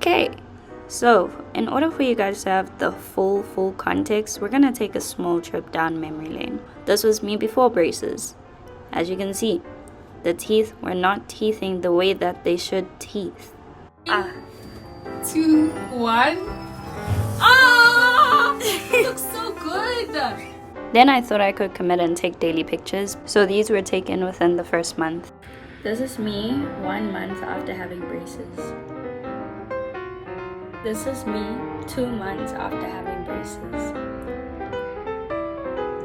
Okay, so in order for you guys to have the full context, we're gonna take a small trip down memory lane. This was me before braces. As you can see, the teeth were not teething the way that they should teeth. 2, 1. Ah! It looks so good. Then I thought I could commit and take daily pictures, so these were taken within the first month. This is me 1 month after having braces. This is me 2 months after having braces.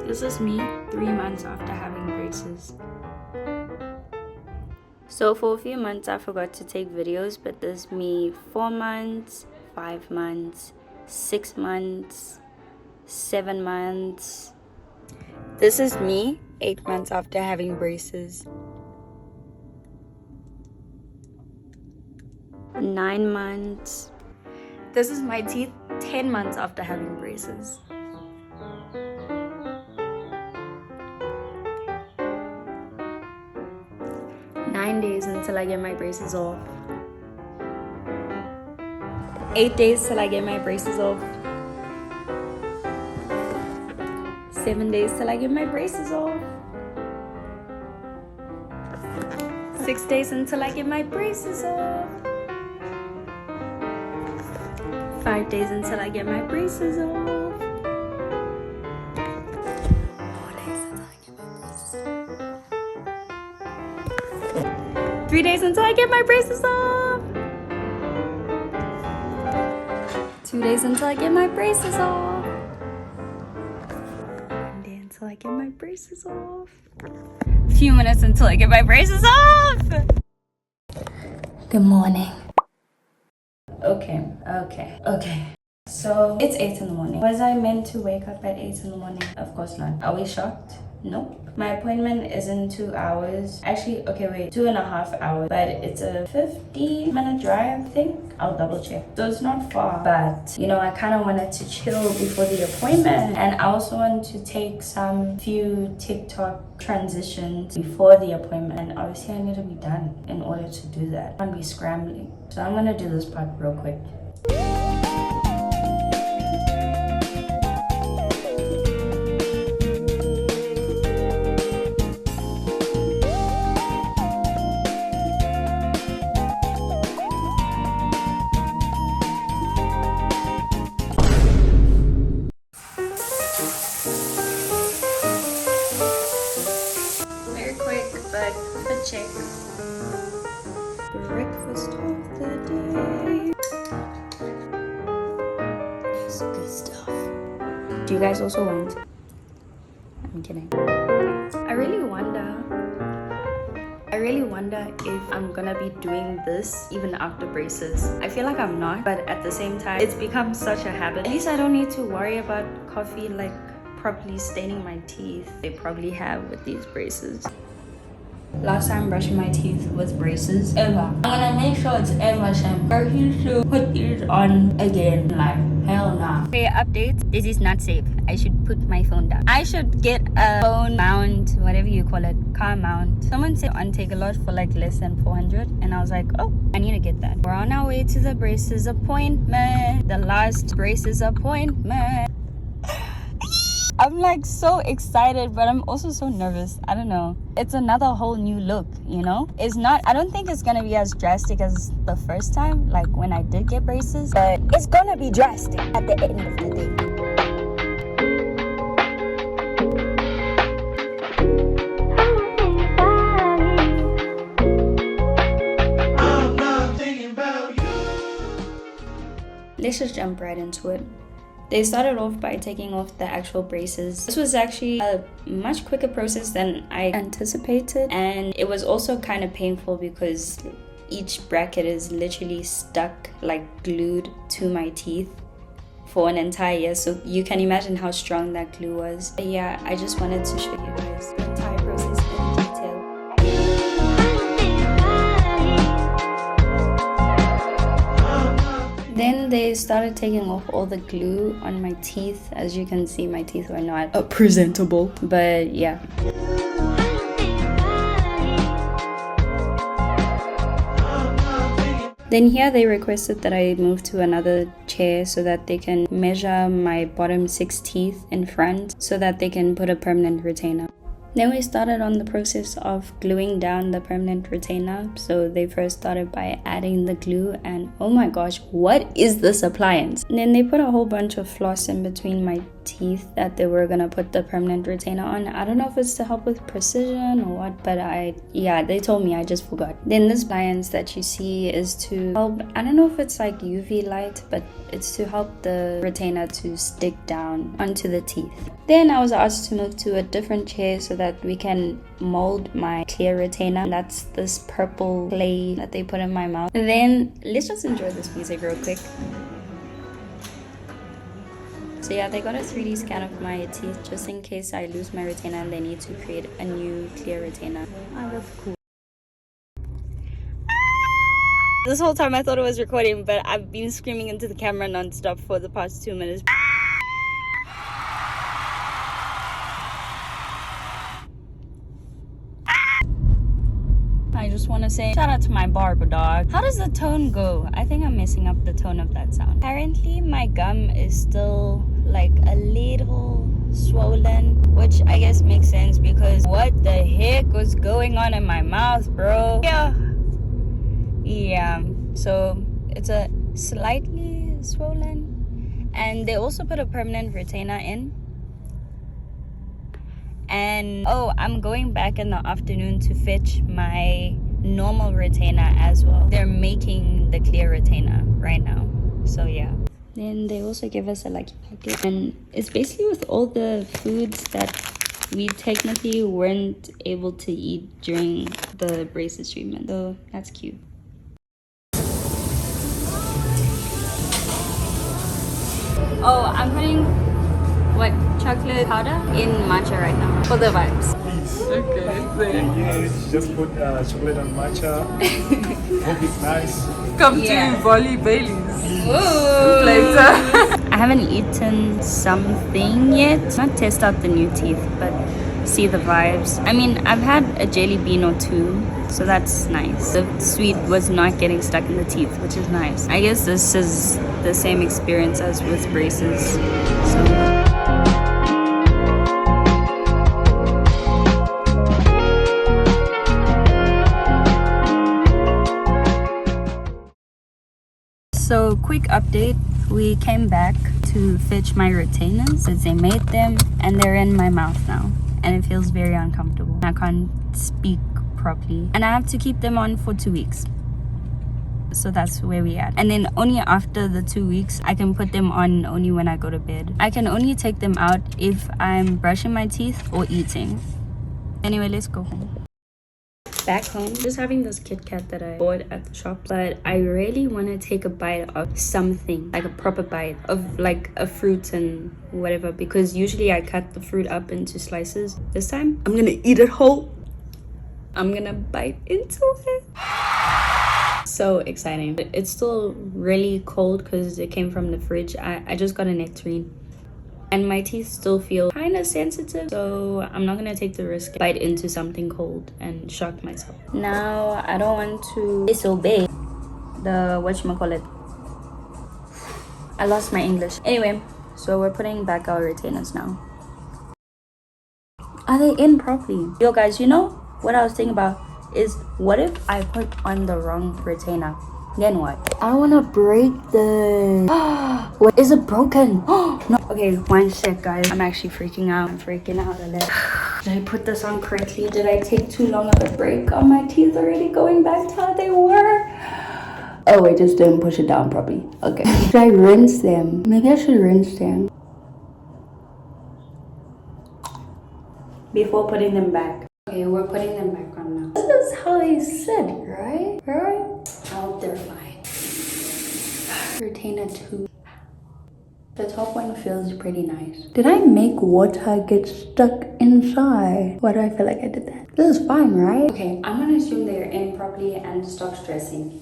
This is me 3 months after having braces. So for a few months I forgot to take videos, but this is me 4 months, 5 months, 6 months, 7 months. This is me 8 months after having braces. 9 months. This is my teeth 10 months after having braces. Nine days until I get my braces off. 8 days till I get my braces off. 7 days till I get my braces off. 6 days until I get my braces off. 5 days until I get my braces off. 4 days until I get my braces off. 3 days until I get my braces off. 2 days until I get my braces off. 1 day until I get my braces off. A few minutes until I get my braces off. Good morning. Okay. So it's 8 in the morning. Was I meant to wake up at 8 in the morning? Of course not. Are we shocked? Nope. My appointment is in 2 hours. Actually, okay, wait, 2.5 hours. But it's a 15-minute drive, I think. I'll double check. So it's not far. But, you know, I kind of wanted to chill before the appointment. And I also want to take some few TikTok transitions before the appointment. And obviously, I need to be done in order to do that. I want to be scrambling. So I'm going to do this part real quick. Very quick, but a check. Breakfast of the day. It's good stuff. Do you guys also want? I'm kidding. I really wonder if I'm gonna be doing this even after braces. I feel like I'm not, but at the same time, it's become such a habit. At least I don't need to worry about coffee like properly staining my teeth. They probably have with these braces. Last time brushing my teeth with braces ever. I'm gonna make sure it's ever shampoo. I used to put these on again. Like, hell nah. Okay, update. This is not safe. I should put my phone down. I should get a phone mount, whatever you call it, car mount. Someone said on Takealot for like less than 400, and I was like, oh, I need to get that. We're on our way to the braces appointment. The last braces appointment. I'm like so excited, but I'm also so nervous. I don't know. It's another whole new look, you know? I don't think it's gonna be as drastic as the first time, like when I did get braces, but it's gonna be drastic at the end of the day. Let's just jump right into it. They started off by taking off the actual braces. This was actually a much quicker process than I anticipated, and it was also kind of painful because each bracket is literally stuck, like glued to my teeth for an entire year, so you can imagine how strong that glue was. But yeah, I just wanted to show you guys the entire process in detail. Then they started taking off all the glue on my teeth. As you can see, my teeth were not presentable, but yeah. Then here they requested that I move to another chair so that they can measure my bottom 6 teeth in front so that they can put a permanent retainer. Then we started on the process of gluing down the permanent retainer. So they first started by adding the glue, and oh my gosh, what is this appliance? And then they put a whole bunch of floss in between my teeth that they were gonna put the permanent retainer on. I don't know if it's to help with precision or what, but they told me, I just forgot. Then this appliance that you see is to help, I don't know if it's like UV light, but it's to help the retainer to stick down onto the teeth. Then I was asked to move to a different chair so that we can mold my clear retainer. That's this purple clay that they put in my mouth. And then let's just enjoy this music real quick. So yeah, they got a 3D scan of my teeth just in case I lose my retainer and they need to create a new clear retainer. Oh, that's cool. This whole time I thought it was recording, but I've been screaming into the camera non-stop for the past 2 minutes. I just want to say shout out to my barber dog. How does the tone go? I think I'm messing up the tone of that sound. Apparently my gum is still like a little swollen, which I guess makes sense because what the heck was going on in my mouth, bro? Yeah, so it's a slightly swollen, and they also put a permanent retainer in. And oh, I'm going back in the afternoon to fetch my normal retainer as well. They're making the clear retainer right now, so yeah. Then they also give us a lucky packet, and it's basically with all the foods that we technically weren't able to eat during the braces treatment, so that's cute. Oh, I'm putting chocolate powder in matcha right now for the vibes. Okay. Yes, just put chocolate on matcha. Hope it's nice. Come to Volley Bailey's Ooh. later. I haven't eaten something yet. Not test out the new teeth, but see the vibes. I mean, I've had a jelly bean or two, so that's nice. The sweet was not getting stuck in the teeth, which is nice. I guess this is the same experience as with braces. So. So quick update, we came back to fetch my retainers since they made them, and they're in my mouth now, and it feels very uncomfortable. I can't speak properly, and I have to keep them on for 2 weeks. So that's where we at. And then only after the 2 weeks I can put them on only when I go to bed. I can only take them out if I'm brushing my teeth or eating. Anyway, let's go home. Back home, just having this Kit Kat that I bought at the shop, but I really want to take a bite of something, like a proper bite of like a fruit and whatever, because usually I cut the fruit up into slices. This time I'm gonna eat it whole. I'm gonna bite into it. So exciting. It's still really cold because it came from the fridge. I just got a nectarine. And my teeth still feel kind of sensitive, so I'm not gonna take the risk, bite into something cold and shock myself. Now, I don't want to disobey the whatchamacallit. I lost my English. Anyway, so we're putting back our retainers now. Are they in properly? Yo guys, you know what I was thinking about is, what if I put on the wrong retainer? Then what? I don't want to break the... What? Is it broken? No. Okay, one sec, guys. I'm actually freaking out. I'm freaking out a little. Did I put this on correctly? Did I take too long of a break? Are my teeth already going back to how they were? Oh, I just didn't push it down properly. Okay. Should I rinse them? Maybe I should rinse them before putting them back. Okay, we're putting them back on now. This is how they sit, right? Right? I hope they're fine. Retainer 2. The top one feels pretty nice. Did I make water get stuck inside? Why do I feel like I did that? This is fine, right? Okay, I'm gonna assume they're in properly and stop stressing.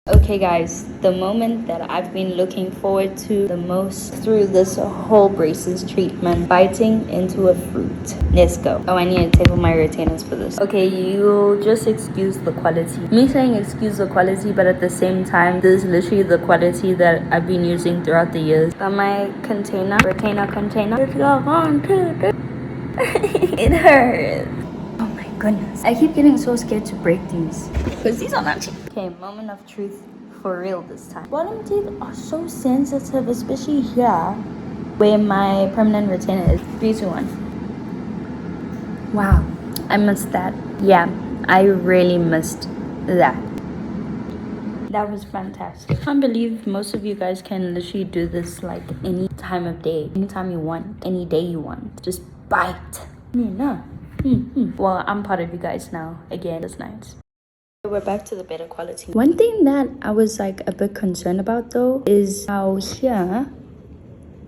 Okay guys, the moment that I've been looking forward to the most through this whole braces treatment, biting into a fruit. Let's go. Oh, I need to tape my retainers for this. Okay, you'll just excuse the quality. Me saying excuse the quality, but at the same time, this is literally the quality that I've been using throughout the years. Got my retainer container. Let's go, 1, 2, 3. It hurts. Oh my goodness. I keep getting so scared to break these because these are not cheap. Okay, moment of truth for real this time. Bottom teeth are so sensitive, especially here where my permanent retainer is. 3, 2, 1. Wow, I missed that. Yeah, I really missed that. That was fantastic. I can't believe most of you guys can literally do this like any time of day, anytime you want, any day you want. Just bite. No. Well, I'm part of you guys now. Again, it's nice. We're back to the better quality. One thing that I was like a bit concerned about though is how here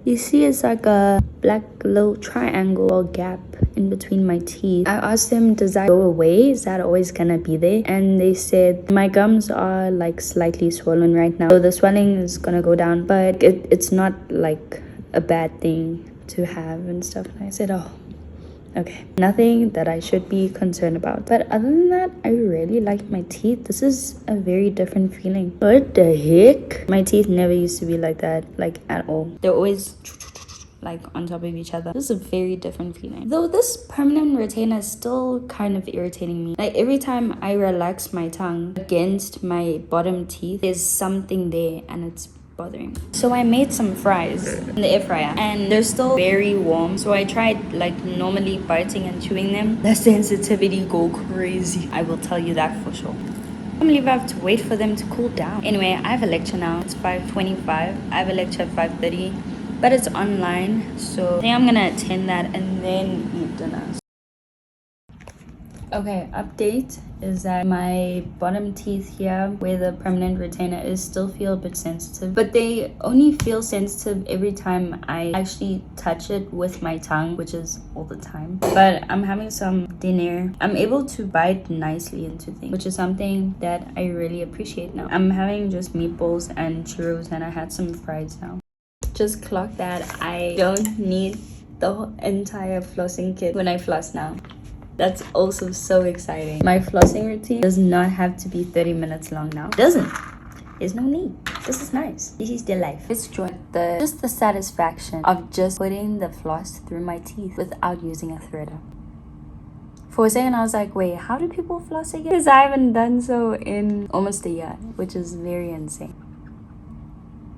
you see it's like a black little triangle or gap in between my teeth. I asked them, does that go away? Is that always gonna be there? And they said my gums are like slightly swollen right now, so the swelling is gonna go down, but it's not like a bad thing to have and stuff. And I said, oh, okay, nothing that I should be concerned about. But other than that, I really like my teeth. This is a very different feeling. What the heck? My teeth never used to be like that, like at all. They're always like on top of each other. This is a very different feeling. Though this permanent retainer is still kind of irritating me. Like every time I relax my tongue against my bottom teeth, there's something there and it's bothering me. So I made some fries in the air fryer and they're still very warm, so I tried like normally biting and chewing them. The sensitivity go crazy, I will tell you that for sure. I believe I have to wait for them to cool down. Anyway, I have a lecture now. It's 5:25. I have a lecture at 5:30, but it's online, so I think I'm gonna attend that and then eat dinner. Okay, update is that my bottom teeth here where the permanent retainer is still feel a bit sensitive, but they only feel sensitive every time I actually touch it with my tongue, which is all the time. But I'm having some dinner. I'm able to bite nicely into things, which is something that I really appreciate now. I'm having just meatballs and churros and I had some fries now. Just clocked that I don't need the entire flossing kit when I floss now. That's also so exciting. My flossing routine does not have to be 30 minutes long now. It doesn't. There's no need. This is nice. This is the life. Let's join just the satisfaction of just putting the floss through my teeth without using a threader. For a second, I was like, wait, how do people floss again? Because I haven't done so in almost a year, which is very insane.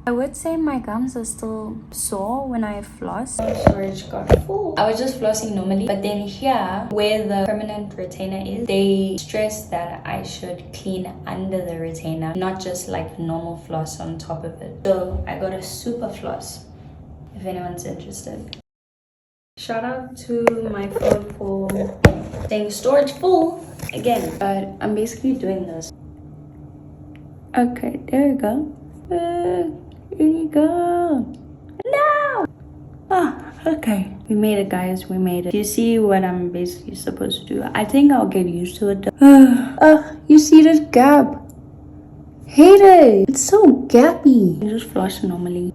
I would say my gums are still sore when I floss. Storage got full. I was just flossing normally, but then here where the permanent retainer is, they stress that I should clean under the retainer, not just like normal floss on top of it. So I got a super floss if anyone's interested. Shout out to my phone for saying storage full again, but I'm basically doing this. Okay, there we go. Here you go. No! Oh, okay. We made it, guys. We made it. Do you see what I'm basically supposed to do? I think I'll get used to it. You see this gap? Hate it. It's so gappy. I just floss normally.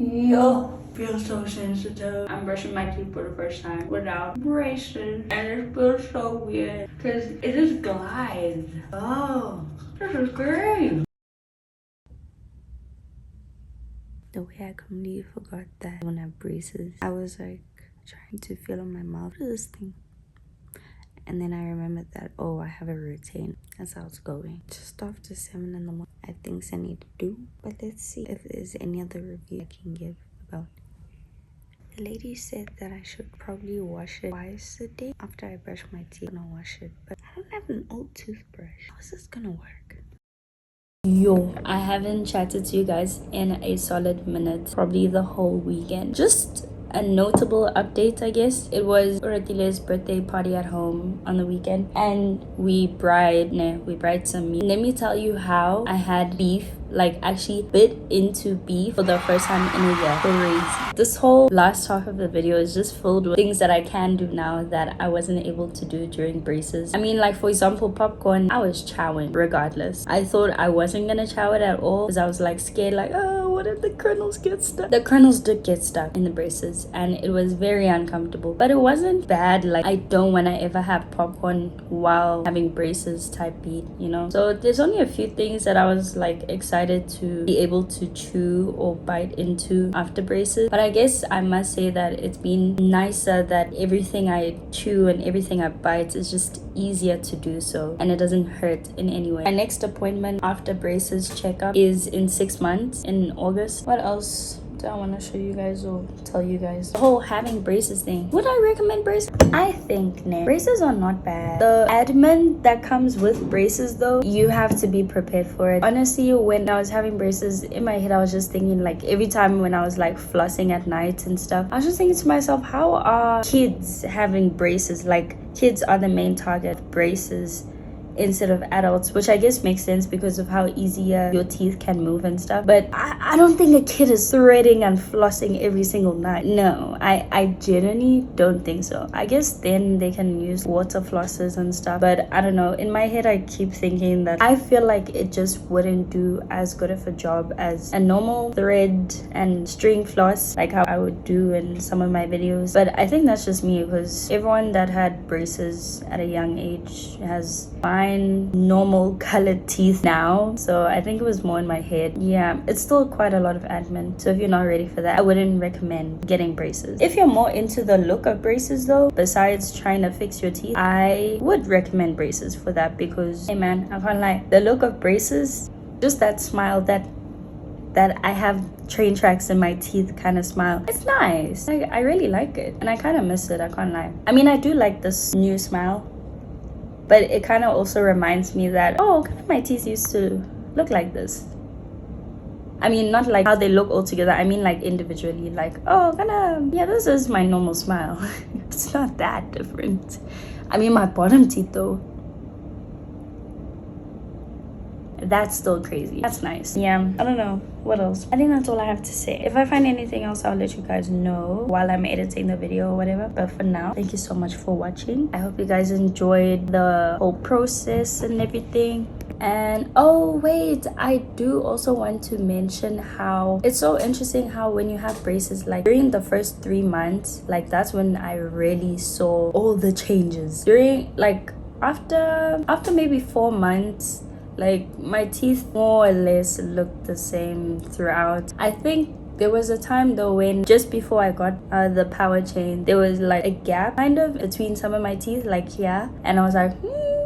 Yo. Feels so sensitive. I'm brushing my teeth for the first time without braces, and it feels so weird because it just glides. Oh, this is great. The way I completely forgot that when I have braces, I was like trying to feel on my mouth. What is this thing? And then I remembered that, oh, I have a routine. That's how it's going. Just after 7 in the morning, I think I need to do. But let's see if there's any other review I can give about. The lady said that I should probably wash it twice a day. After I brush my teeth, I'm gonna wash it. But I don't have an old toothbrush. How is this gonna work? Yo, I haven't chatted to you guys in a solid minute, probably the whole weekend. Just a notable update, I guess. It was Uratile's birthday party at home on the weekend, and we bride some meat. Let me tell you how I had beef, like actually bit into beef for the first time in a year. Crazy. This whole last half of the video is just filled with things that I can do now that I wasn't able to do during braces. I mean, like for example, popcorn, I was chowing regardless. I thought I wasn't gonna chow it at all because I was like scared, like, oh, what if the kernels get stuck? The kernels did get stuck in the braces and it was very uncomfortable, but it wasn't bad. Like, I don't want to ever have popcorn while having braces type beat, you know? So there's only a few things that I was like excited to be able to chew or bite into after braces, but I guess I must say that it's been nicer that everything I chew and everything I bite is just easier to do so, and it doesn't hurt in any way. My next appointment after braces checkup is in 6 months in August. What else do I want to show you guys or tell you guys? The whole having braces thing. Would I recommend braces? I think braces are not bad. The admin that comes with braces though, you have to be prepared for it. Honestly, when I was having braces, in my head I was just thinking, like, every time when I was like flossing at night and stuff, I was just thinking to myself, how are kids having braces? Like, kids are the main target of braces instead of adults, which I guess makes sense because of how easier your teeth can move and stuff. But I don't think a kid is threading and flossing every single night. No, I genuinely don't think so. I guess then they can use water flossers and stuff, but I don't know. In my head I keep thinking that I feel like it just wouldn't do as good of a job as a normal thread and string floss, like how I would do in some of my videos. But I think that's just me, because everyone that had braces at a young age has fine normal colored teeth now, so I think it was more in my head. Yeah, it's still quite a lot of admin, so if you're not ready for that, I wouldn't recommend getting braces. If you're more into the look of braces though, besides trying to fix your teeth, I would recommend braces for that, because hey man, I can't lie, the look of braces, just that smile, that I have train tracks in my teeth kind of smile, it's nice. I really like it, and I kind of miss it, I can't lie. I mean, I do like this new smile, but it kind of also reminds me that, oh, kind of my teeth used to look like this. I mean, not like how they look all together, I mean like individually, like, oh, kind of, yeah, this is my normal smile. It's not that different. I mean, my bottom teeth though, that's still crazy. That's nice. Yeah, I don't know what else. I think that's all I have to say. If I find anything else, I'll let you guys know while I'm editing the video or whatever. But for now, thank you so much for watching. I hope you guys enjoyed the whole process and everything. And oh wait, I do also want to mention how it's so interesting how when you have braces, like during the first 3 months, like that's when I really saw all the changes. During like after maybe 4 months, like my teeth more or less looked the same throughout. I think there was a time though when just before I got the power chain, there was like a gap kind of between some of my teeth, like here, and I was like,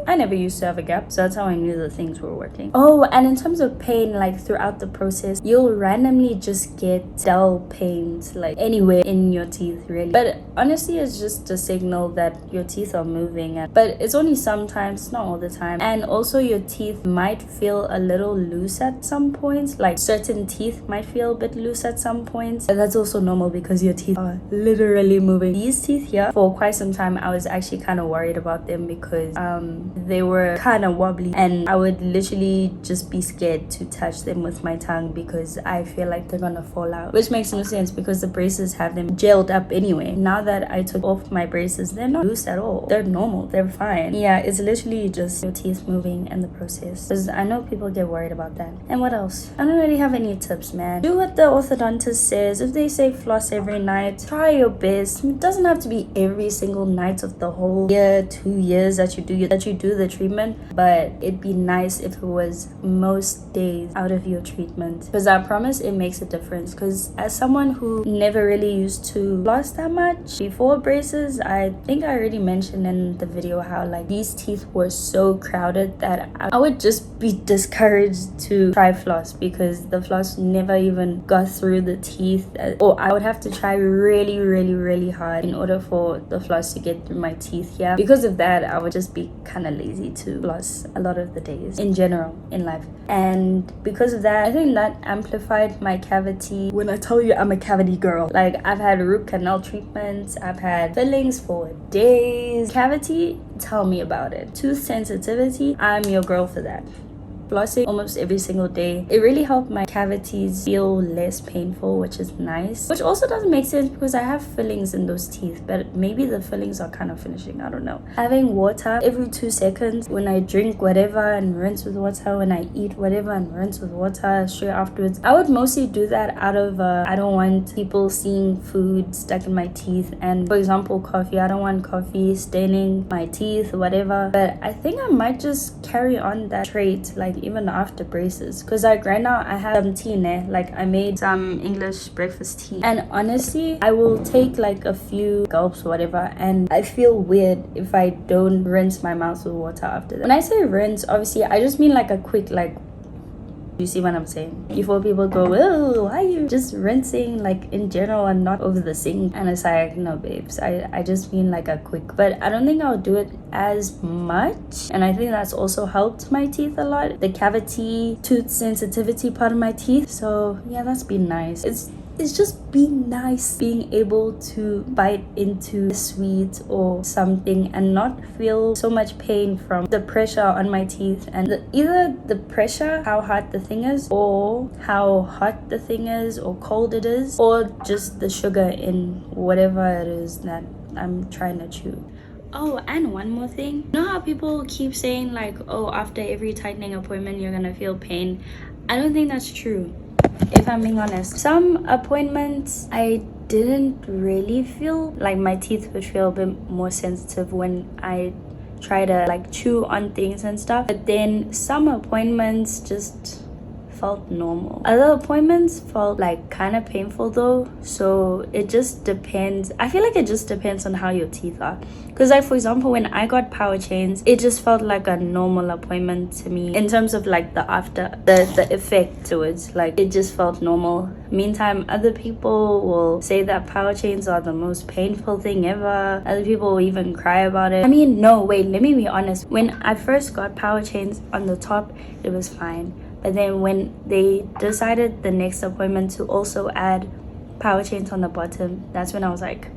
I never used to have a gap, so that's how I knew that things were working. Oh, and in terms of pain, like throughout the process, you'll randomly just get dull pains like anywhere in your teeth, really. But honestly, it's just a signal that your teeth are moving. But it's only sometimes, not all the time. And also your teeth might feel a little loose at some points, like certain teeth might feel a bit loose at some points. But that's also normal because your teeth are literally moving. These teeth here, for quite some time, I was actually kind of worried about them because they were kind of wobbly, and I would literally just be scared to touch them with my tongue because I feel like they're gonna fall out, which makes no sense because the braces have them gelled up anyway. Now that I took off my braces, they're not loose at all, they're normal, they're fine. Yeah, it's literally just your teeth moving and the process, because I know people get worried about that. And what else? I don't really have any tips, man. Do what the orthodontist says. If they say floss every night, try your best. It doesn't have to be every single night of the whole year, 2 years that you do the treatment, but it'd be nice if it was most days out of your treatment, because I promise it makes a difference. Because as someone who never really used to floss that much before braces, I think I already mentioned in the video how like these teeth were so crowded that I would just be discouraged to try floss because the floss never even got through the teeth, or I would have to try really hard in order for the floss to get through my teeth here. Because of that, I would just be kind of of lazy to floss a lot of the days in general in life. And because of that, I think that amplified my cavity. When I tell you I'm a cavity girl, like I've had root canal treatments, I've had fillings for days. Cavity, tell me about it. Tooth sensitivity, I'm your girl for that. Flossing almost every single day, it really helped my cavities feel less painful, which is nice. Which also doesn't make sense because I have fillings in those teeth, but maybe the fillings are kind of finishing, I don't know. Having water every 2 seconds, when I drink whatever and rinse with water, when I eat whatever and rinse with water straight afterwards. I would mostly do that out of I don't want people seeing food stuck in my teeth. And for example, coffee, I don't want coffee staining my teeth, whatever. But I think I might just carry on that trait, like even after braces, because like right now I have some tea, like I made some English breakfast tea, and honestly I will take like a few gulps or whatever, and I feel weird if I don't rinse my mouth with water after that. When I say rinse, obviously I just mean like a quick, like, you see what I'm saying? Before people go, oh, why are you just rinsing like in general and not over the sink? And it's like, no babes, I just mean like a quick, but I don't think I'll do it as much. And I think that's also helped my teeth a lot, the cavity, tooth sensitivity part of my teeth. So yeah, that's been nice. It's just being nice, being able to bite into a sweet or something and not feel so much pain from the pressure on my teeth, and either the pressure, how hard the thing is, or how hot the thing is, or cold it is, or just the sugar in whatever it is that I'm trying to chew. Oh, and one more thing. You know how people keep saying like, oh, after every tightening appointment you're gonna feel pain? I don't think that's true, if I'm being honest. Some appointments I didn't really feel, like my teeth would feel a bit more sensitive when I try to like chew on things and stuff, but then some appointments just felt normal. Other appointments felt like kind of painful though, so it just depends. I feel like it just depends on how your teeth are, because like for example, when I got power chains, it just felt like a normal appointment to me in terms of like the after, the effect to it, like it just felt normal. Meantime, other people will say that power chains are the most painful thing ever. Other people will even cry about it. I mean, no, wait, let me be honest. When I first got power chains on the top, it was fine. But then when they decided the next appointment to also add power chains on the bottom, that's when I was like,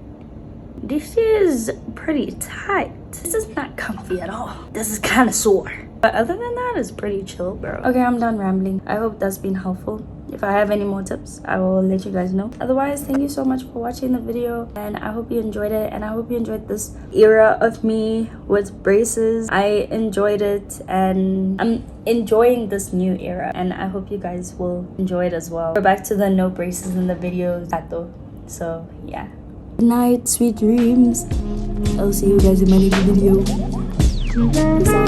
this is pretty tight. This is not comfy at all. This is kind of sore. But other than that, it's pretty chill, bro. Okay, I'm done rambling. I hope that's been helpful. If I have any more tips, I will let you guys know. Otherwise, thank you so much for watching the video, and I hope you enjoyed it, and I hope you enjoyed this era of me with braces. I enjoyed it, and I'm enjoying this new era, and I hope you guys will enjoy it as well. We're back to the no braces in the videos, so yeah. Good night, sweet dreams. I'll see you guys in my next video. Peace out.